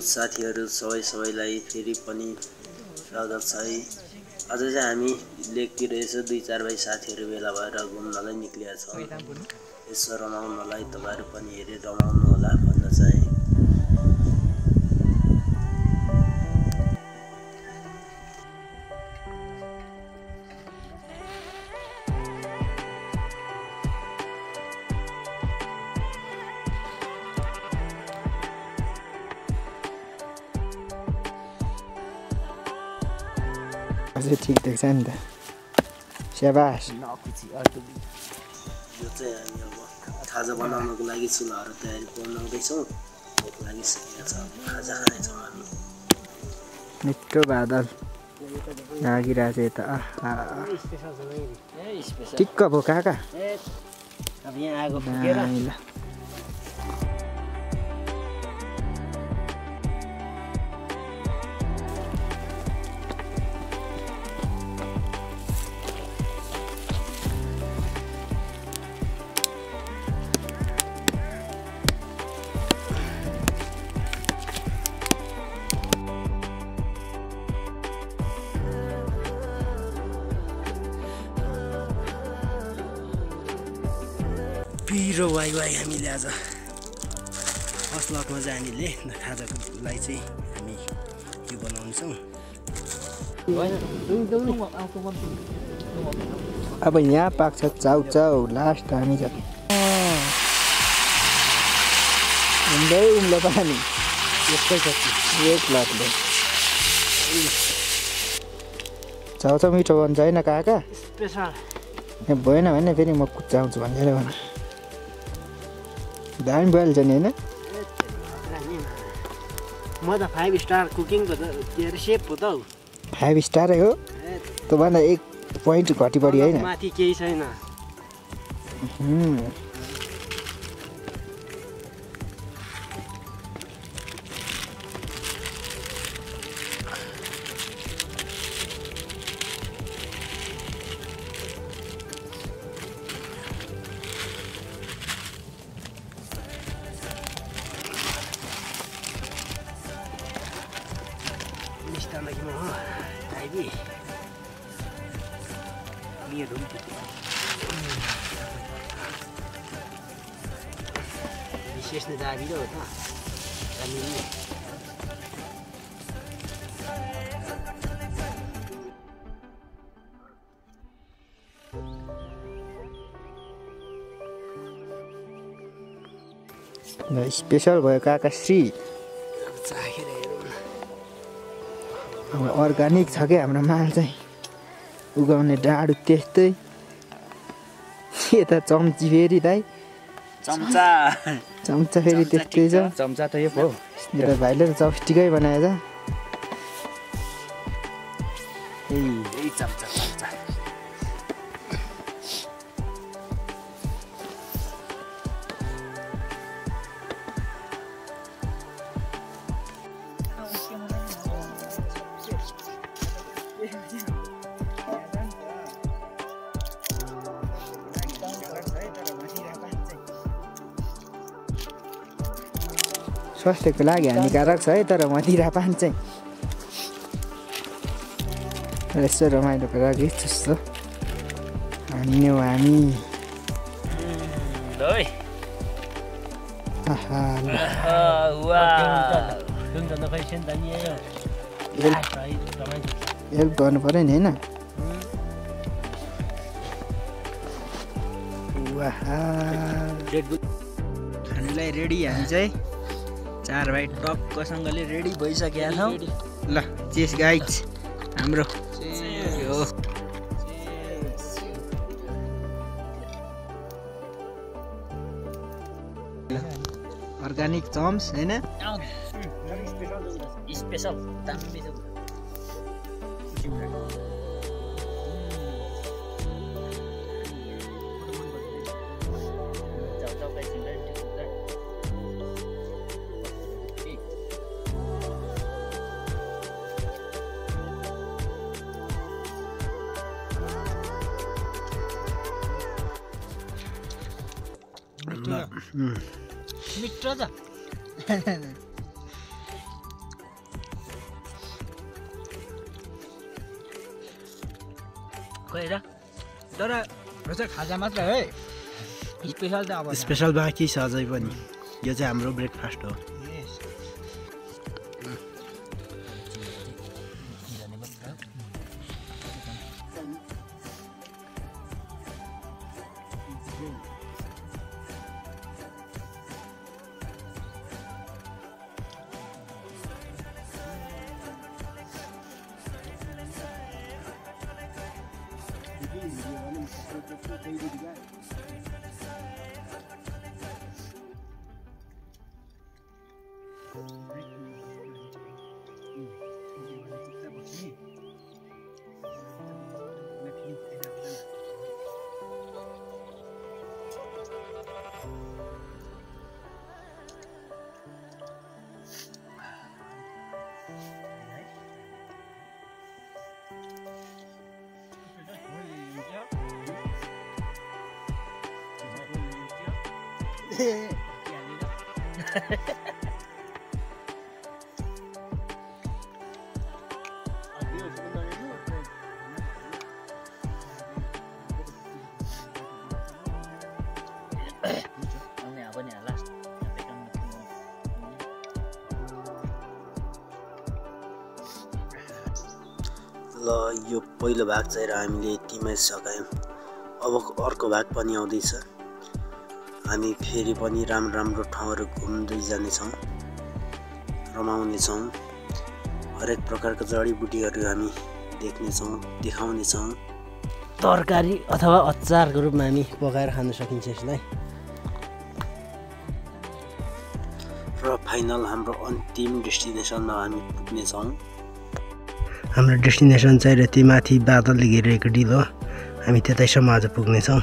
साथीहरू सबैलाई फेरि पनि स्वागत छ है। आज चाहिँ हामी लेकतिर यसो 2-4 भाइ साथीहरू भेला भएर घुम्नलाई निक्लिया छौँ। यसो रमाउनलाई तपाईहरु पनि हेरेर रमाउनु होला भन्न चाहे। अझै ठीक देख्छ नि त। स्याबास। यो चाहिँ हामी अब खाजा बनाउनको लागि चुल्हाहरू तयारी बनाउँदैछौँ। भोक लागिसकेको छ, खाजा खानेछौँ हामी। मिठो बादल लागिरहेछ यता। टिक्क भयो काका। अब यहाँ आगो फुकेर पिरो वाइ हामीले आज फर्स्ट लकमा चाहिँ हामीले खाजाको लागि चाहिँ हामी यो बनाउँछौँ। अब यहाँ पाक्छ चाउ लास्ट हामी छ। उम्लो पानी यस्तै छ एक लटले। चाउ मिठो बन्छ होइन काका? स्पेशल भएन भने फेरि म कुचाउँछु भनेर भन। दामी भइहाल्छ नि होइन? म त 5 स्टार कुकिङको त के अरे सेफ हो त हौ। 5 स्टारै हो? त्योभन्दा 1 पोइन्ट घटी बढी होइन? माथि केही छैन। lagi mau ini dong विशेष ने दाबी दो था कमी नहीं स्पेशल भयो काकाश्री अर्गानिक छ के हाम्रो माल चाहिँ उगाउने डाडु त्यस्तै यता चम्ची फेरि दाइ चम्चा फेरि त्यस्तै छ चम्चा त यो हो मेरो भाइले त चपस्टिकै बनाएछ यही चम्चा स्वास्थ्यको लागि हानिकारक छ है तर मदिरापान चाहिँ यसो रमाइलोको लागि जस्तो हामी हेल्प गर्नु पर्यो नि होइन खानुलाई रेडी हामी चाहिँ 4 भाइ टक्कसँगले रेडी भइसकेका छौँ ल चेस गाइज हाम्रो यो अर्गानिक चम्स हैन स्पेशल दामी छ मिठो छ खोइ र तर रोज खाजा मात्र है स्पेशल त अब स्पेशल बाँकी छ अझै पनि यो चाहिँ हाम्रो ब्रेकफास्ट हो ल यो पहिलो भाग चाहिँ हामीले यतिमै सकायौँ अब अर्को भाग पनि आउँदैछ हामी फेरि पनि राम्रो ठाउँहरू घुम्दै जानेछौँ रमाउनेछौँ हरेक प्रकारको जडीबुटीहरू हामी देख्नेछौँ देखाउनेछौँ तरकारी अथवा अचारको रूपमा हामी पकाएर खान सकिन्छ यसलाई र फाइनल हाम्रो अन्तिम डेस्टिनेसनमा हामी पुग्नेछौँ हाम्रो डेस्टिनेसन चाहिँ यति माथि बादलले घेरिएको डिलो हामी त्यतैसम्म आज पुग्नेछौँ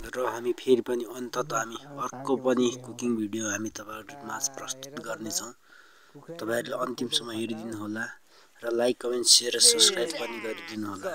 र हामी फेरि पनि अन्तत हामी अर्को पनि कुकिङ भिडियो हामी तपाईँहरू माझ प्रस्तुत गर्नेछौँ तपाईँहरूले अन्तिमसम्म हेरिदिनु होला र लाइक कमेन्ट सेयर र सब्सक्राइब पनि गरिदिनु होला